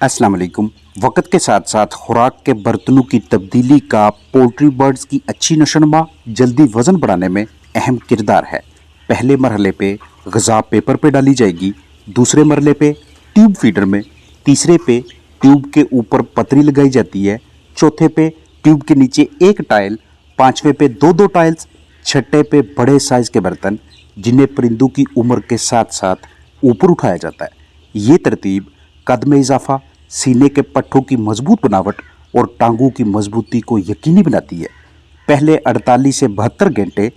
अस्सलाम वालेकुम। वक्त के साथ साथ खुराक के बर्तनों की तब्दीली का पोल्ट्री बर्ड्स की अच्छी नशोनुमा जल्दी वज़न बढ़ाने में अहम किरदार है। पहले मरहले पे ग़िज़ा पेपर पे डाली जाएगी, दूसरे मरहले पे ट्यूब फीडर में, तीसरे पे ट्यूब के ऊपर पतरी लगाई जाती है, चौथे पे ट्यूब के नीचे एक टाइल, पाँचवें पे दो दो टाइल्स, छठे पे बड़े साइज़ के बर्तन जिन्हें परिंदों की उम्र के साथ साथ ऊपर उठाया जाता है। ये तरतीब कद में इजाफा, सीने के पट्टों की मजबूत बनावट और टांगों की मजबूती को यकीनी बनाती है। पहले 48 से 72 घंटे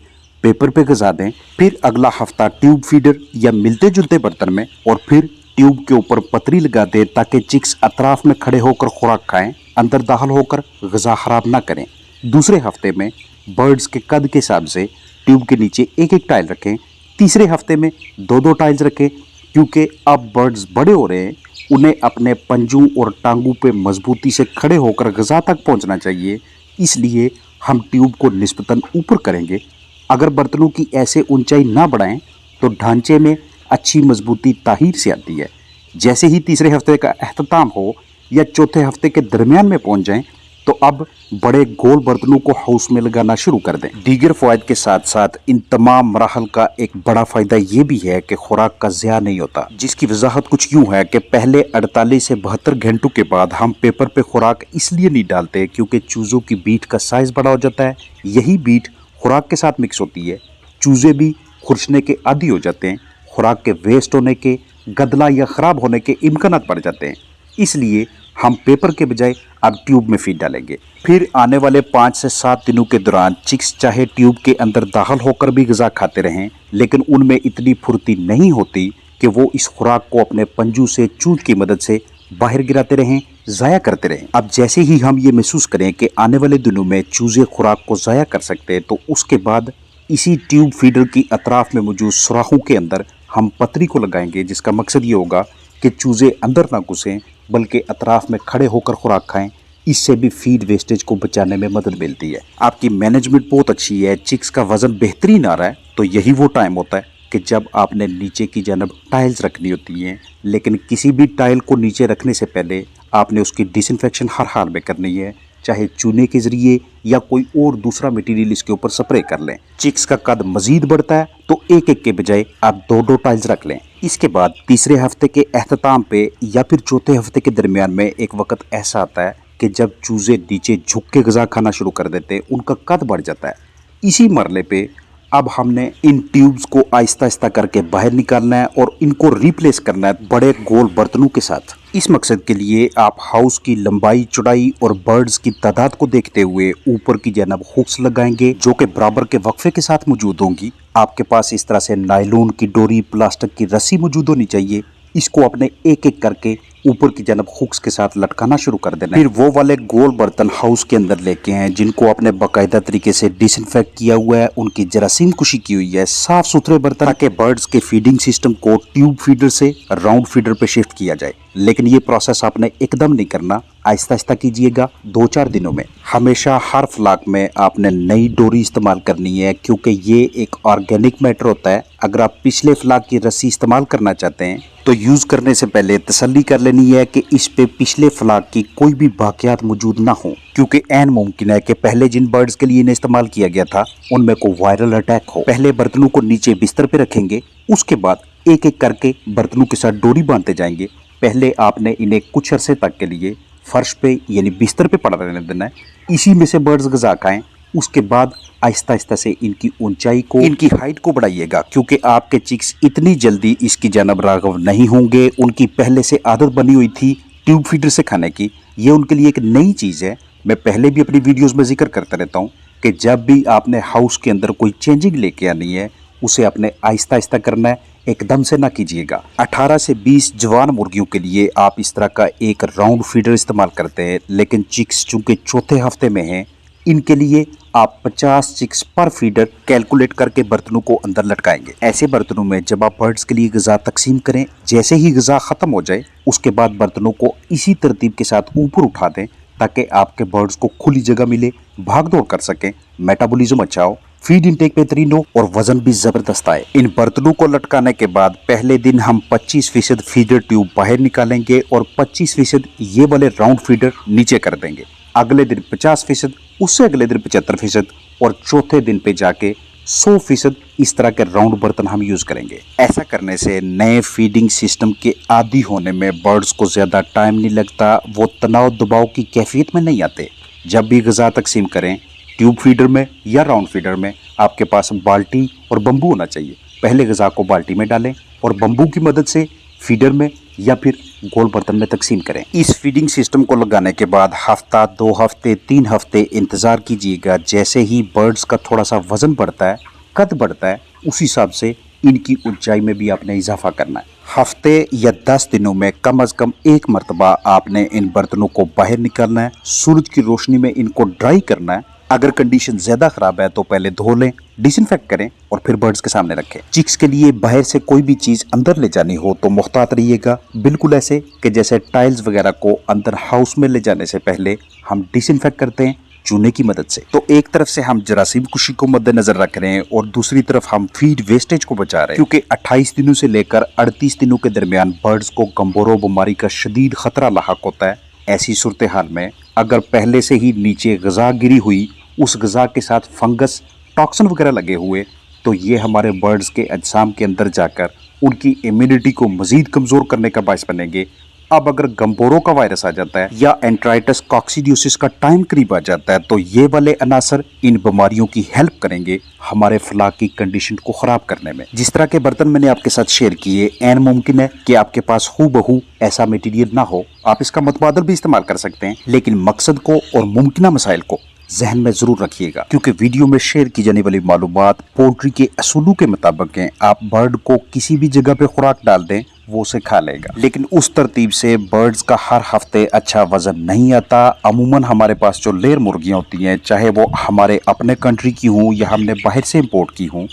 पेपर पे गुजार दें, फिर अगला हफ्ता ट्यूब फीडर या मिलते जुलते बर्तन में और फिर ट्यूब के ऊपर पतरी लगा दें ताकि चिक्स अतराफ में खड़े होकर खुराक खाएं, अंदर दाखिल होकर ग़िज़ा खराब ना करें। दूसरे हफ्ते में बर्ड्स के कद के हिसाब से ट्यूब के नीचे एक एक टाइल रखें, तीसरे हफ्ते में दो दो टाइल्स रखें क्योंकि अब बर्ड्स बड़े हो रहे हैं, उन्हें अपने पंजों और टांगों पे मजबूती से खड़े होकर ग़िज़ा तक पहुंचना चाहिए, इसलिए हम ट्यूब को निस्बतन ऊपर करेंगे। अगर बर्तनों की ऐसे ऊंचाई ना बढ़ाएं तो ढांचे में अच्छी मजबूती ताहीर से आती है। जैसे ही तीसरे हफ्ते का अख्ताम हो या चौथे हफ्ते के दरमियान में पहुंच जाएं तो अब बड़े गोल बर्तनों को हाउस में लगाना शुरू कर दें। दीगर फ़वाइद के साथ साथ इन तमाम मराहल का एक बड़ा फ़ायदा ये भी है कि खुराक का ज़िया नहीं होता, जिसकी वजाहत कुछ यूँ है कि पहले 48 से 72 घंटों के बाद हम पेपर पे खुराक इसलिए नहीं डालते क्योंकि चूज़ों की बीट का साइज़ बड़ा हो जाता है। यही बीट खुराक के साथ मिक्स होती है, चूज़े भी खुरशने के आदी हो जाते हैं, खुराक के वेस्ट होने के, गदला या ख़राब होने के इम्कानात बढ़ जाते हैं। इसलिए हम पेपर के बजाय अब ट्यूब में फीड डालेंगे। फिर आने वाले 5 से 7 दिनों के दौरान चिक्स चाहे ट्यूब के अंदर दाखिल होकर भी ग़िज़ा खाते रहें, लेकिन उनमें इतनी फुर्ती नहीं होती कि वो इस खुराक को अपने पंजों से चूंच की मदद से बाहर गिराते रहें, ज़ाया करते रहें। अब जैसे ही हम ये महसूस करें कि आने वाले दिनों में चूज़े खुराक को ज़ाया कर सकते हैं तो उसके बाद इसी ट्यूब फीडर की अतराफ में मौजूद सुराखों के अंदर हम पतरी को लगाएंगे, जिसका मकसद ये होगा कि चूज़े अंदर ना घुसें बल्कि अतराफ में खड़े होकर खुराक खाएं। इससे भी फीड वेस्टेज को बचाने में मदद मिलती है। आपकी मैनेजमेंट बहुत अच्छी है, चिक्स का वज़न बेहतरीन आ रहा है, तो यही वो टाइम होता है कि जब आपने नीचे की जानब टाइल्स रखनी होती हैं, लेकिन किसी भी टाइल को नीचे रखने से पहले आपने उसकी डिसइंफेक्शन हर हाल में करनी है, चाहे चूने के ज़रिए या कोई और दूसरा मटेरियल इसके ऊपर स्प्रे कर लें। चिक्स का कद मज़ीद बढ़ता है तो एक एक के बजाय आप दो दो टाइल्स रख लें। इसके बाद तीसरे हफ्ते के अख्ताम पे या फिर चौथे हफ्ते के दरमियान में एक वक्त ऐसा आता है कि जब चूज़े नीचे झुक के ग़िज़ा खाना शुरू कर देते हैं, उनका कद बढ़ जाता है। इसी मरले पे अब हमने इन ट्यूब्स को आहिस्ता आहिस्ता करके बाहर निकालना है और इनको रिप्लेस करना है बड़े गोल बर्तनों के साथ। इस मकसद के लिए आप हाउस की लंबाई, चौड़ाई और बर्ड्स की तादाद को देखते हुए ऊपर की जानब हुक्स लगाएंगे जो कि बराबर के वक्फे के साथ मौजूद होंगी। आपके पास इस तरह से नायलॉन की डोरी, प्लास्टिक की रस्सी मौजूद होनी चाहिए। इसको अपने एक एक करके ऊपर की जानब हुक्स के साथ लटकाना शुरू कर देना। फिर वो वाले गोल बर्तन हाउस के अंदर लेके हैं जिनको आपने बाकायदा तरीके से डिसइंफेक्ट किया हुआ है, उनकी जरासीम कुशी की हुई है, साफ सुथरे बर्तन, ताकि बर्ड्स के फीडिंग सिस्टम को ट्यूब फीडर से राउंड फीडर पे शिफ्ट किया जाए। लेकिन ये प्रोसेस आपने एकदम नहीं करना, आहिस्ता आहिस्ता कीजिएगा। 2-4 दिनों में हमेशा हर फ्लाक में आपने नई डोरी इस्तेमाल करनी है क्योंकि ये एक ऑर्गेनिक मैटर होता है। अगर आप पिछले फ्लाक की रस्सी इस्तेमाल करना चाहते हैं तो यूज़ करने से पहले तसल्ली कर लेनी है कि इस पे पिछले फ्लाक की कोई भी बाकियात मौजूद ना हो, क्योंकि ऐन मुमकिन है कि पहले जिन बर्ड्स के लिए इन्हें इस्तेमाल किया गया था उनमें को वायरल अटैक हो। पहले बर्तनों को नीचे बिस्तर पे रखेंगे, उसके बाद एक एक करके बर्तनों के साथ डोरी बांधते जाएंगे। पहले आपने इन्हें कुछ अरसे तक के लिए फर्श पे यानी बिस्तर पे पड़ा रहने देना है, इसी में से बर्ड्स ग़िज़ा खाएं। उसके बाद आहिस्ता आहिस्ता से इनकी ऊंचाई को, इनकी हाइट को बढ़ाइएगा, क्योंकि आपके चिक्स इतनी जल्दी इसकी जानब राग़िब नहीं होंगे। उनकी पहले से आदत बनी हुई थी ट्यूब फीडर से खाने की, ये उनके लिए एक नई चीज़ है। मैं पहले भी अपनी वीडियोज़ में जिक्र करता रहता हूँ कि जब भी आपने हाउस के अंदर कोई चेंजिंग लेके आनी है उसे आपने आहिस्ता आहिस्ता करना है, एकदम से ना कीजिएगा। 18 से 20 जवान मुर्गियों के लिए आप इस तरह का एक राउंड फीडर इस्तेमाल करते हैं, लेकिन चिक्स चूँकि चौथे हफ्ते में हैं, इनके लिए आप 50 चिक्स पर फीडर कैलकुलेट करके बर्तनों को अंदर लटकाएंगे। ऐसे बर्तनों में जब आप बर्ड्स के लिए ग़िज़ा तकसीम करें, जैसे ही ग़िज़ा ख़त्म हो जाए उसके बाद बर्तनों को इसी तरतीब के साथ ऊपर उठा दें ताकि आपके बर्ड्स को खुली जगह मिले, भाग दौड़ कर सकें, मेटाबॉलिज्म अच्छा हो। फीड इनटेक बेहतरीन हो और वजन भी जबरदस्त आए। इन बर्तनों को लटकाने के बाद पहले दिन हम 25% फीडर ट्यूब बाहर निकालेंगे और 25% ये वाले राउंड फीडर नीचे कर देंगे। अगले दिन 50%, उससे अगले दिन 75% और चौथे दिन पे जाके 100% इस तरह के राउंड बर्तन हम यूज करेंगे। ऐसा करने से नए फीडिंग सिस्टम के आदी होने में बर्ड्स को ज्यादा टाइम नहीं लगता, वो तनाव दबाव की कैफियत में नहीं आते। जब भी ग़िज़ा तकसीम करें, ट्यूब फीडर में या राउंड फीडर में, आपके पास बाल्टी और बम्बू होना चाहिए। पहले ग़िज़ा को बाल्टी में डालें और बम्बू की मदद से फीडर में या फिर गोल बर्तन में तकसीम करें। इस फीडिंग सिस्टम को लगाने के बाद हफ्ता, 2 हफ्ते, 3 हफ्ते इंतज़ार कीजिएगा। जैसे ही बर्ड्स का थोड़ा सा वज़न बढ़ता है, कद बढ़ता है, उस हिसाब से इनकी ऊंचाई में भी आपने इजाफा करना है। हफ्ते या 10 दिनों में कम अज़ कम एक मरतबा आपने इन बर्तनों को बाहर निकालना है, सूरज की रोशनी में इनको ड्राई करना है। अगर कंडीशन ज़्यादा ख़राब है तो पहले धो लें, डिसइंफेक्ट करें और फिर बर्ड्स के सामने रखें। चिक्स के लिए बाहर से कोई भी चीज़ अंदर ले जानी हो तो मुहतात रहिएगा, बिल्कुल ऐसे कि जैसे टाइल्स वगैरह को अंदर हाउस में ले जाने से पहले हम डिसइंफेक्ट करते हैं चूने की मदद से। तो एक तरफ से हम जरासीम कुशी को मद्देनजर रख रहे हैं और दूसरी तरफ हम फीड वेस्टेज को बचा रहे हैं, क्योंकि 28 दिनों से लेकर 38 दिनों के दरमियान बर्ड्स को गम्बोरो बीमारी का शदीद खतरा लाहक होता है। ऐसी सूरत हाल में अगर पहले से ही नीचे ग़िज़ा गिरी हुई, उस ग़िज़ा के साथ फंगस, टॉक्सिन वगैरह लगे हुए, तो ये हमारे बर्ड्स के अजसाम के अंदर जाकर उनकी इम्यूनिटी को मज़ीद कमज़ोर करने का बायस बनेंगे। अब अगर गम्बोरो का वायरस आ जाता है या एंट्राइटिस कॉक्सीडियोसिस का टाइम करीब आ जाता है, तो ये वाले अनासर इन बीमारियों की हेल्प करेंगे हमारे फलाह की कंडीशन को ख़राब करने में। जिस तरह के बर्तन मैंने आपके साथ शेयर किए, ऐन मुमकिन है कि आपके पास हूबहू ऐसा मटीरियल ना हो। आप इसका मुतबादल भी इस्तेमाल कर सकते हैं, लेकिन मकसद को और मुमकिन मसाइल को जहन में जरूर रखिएगा, क्योंकि वीडियो में शेयर की जाने वाली मालूमात पोल्ट्री के असूलों के मुताबिक हैं। आप बर्ड को किसी भी जगह पे खुराक डाल दें, वो उसे खा लेगा, लेकिन उस तरतीब से बर्ड्स का हर हफ्ते अच्छा वजन नहीं आता। अमूमन हमारे पास जो लेयर मुर्गियां होती हैं, चाहे वो हमारे अपने कंट्री की हों या हमने बाहर से इम्पोर्ट की हों,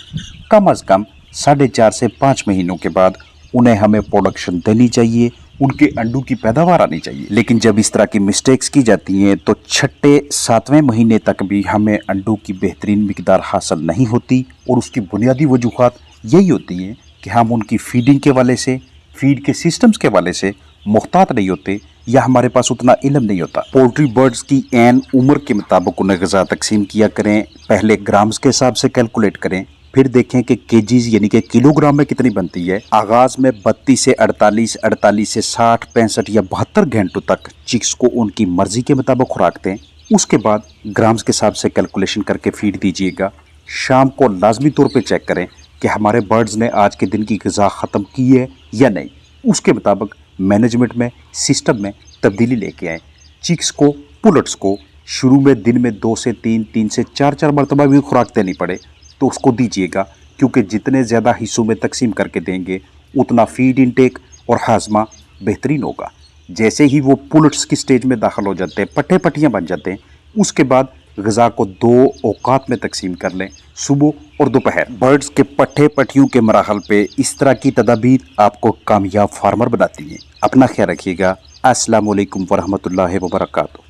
कम अज़ कम 4.5 से 5 महीनों के बाद उन्हें हमें प्रोडक्शन देनी चाहिए, उनके अंडों की पैदावार आनी चाहिए। लेकिन जब इस तरह की मिस्टेक्स की जाती हैं तो 6-7वें महीने तक भी हमें अंडों की बेहतरीन मिकदार हासिल नहीं होती, और उसकी बुनियादी वजूहात यही होती हैं कि हम उनकी फीडिंग के वाले से, फीड के सिस्टम्स के वाले से मुहतात नहीं होते या हमारे पास उतना इल्म नहीं होता। पोल्ट्री बर्ड्स की ऐन उम्र के मुताबिक उन्हें ग़िज़ा तकसीम किया करें। पहले ग्राम्स के हिसाब से कैलकुलेट करें, फिर देखें कि केजीज यानी कि किलोग्राम में कितनी बनती है। आगाज में 32 से 48, 48 से 60, 65 या 72 घंटों तक चिक्स को उनकी मर्जी के मुताबिक खुराक दें। उसके बाद ग्राम्स के हिसाब से कैलकुलेशन करके फीड दीजिएगा। शाम को लाजमी तौर पे चेक करें कि हमारे बर्ड्स ने आज के दिन की ग़िज़ा ख़त्म की है या नहीं। उसके मुताबिक मैनेजमेंट में, सिस्टम में तब्दीली लेके आएँ। चिक्स को, पुलट्स को शुरू में दिन में 2 से 3, 3 से 4 मरतबा भी खुराक देनी पड़े तो उसको दीजिएगा, क्योंकि जितने ज़्यादा हिस्सों में तकसीम करके देंगे उतना फीड इनटेक और हाजमा बेहतरीन होगा। जैसे ही वो पुलट्स की स्टेज में दाखिल हो जाते हैं, पट्टे पट्टियाँ बन जाते हैं, उसके बाद ग़िज़ा को 2 औकात में तकसीम कर लें, सुबह और दोपहर। बर्ड्स के पट्टे पट्टियों के मराहल पे इस तरह की तदाबीर आपको कामयाब फार्मर बनाती हैं। अपना ख्याल रखिएगा। अस्सलामु अलैकुम वरहमतुल्लाहि वबरकातुहू।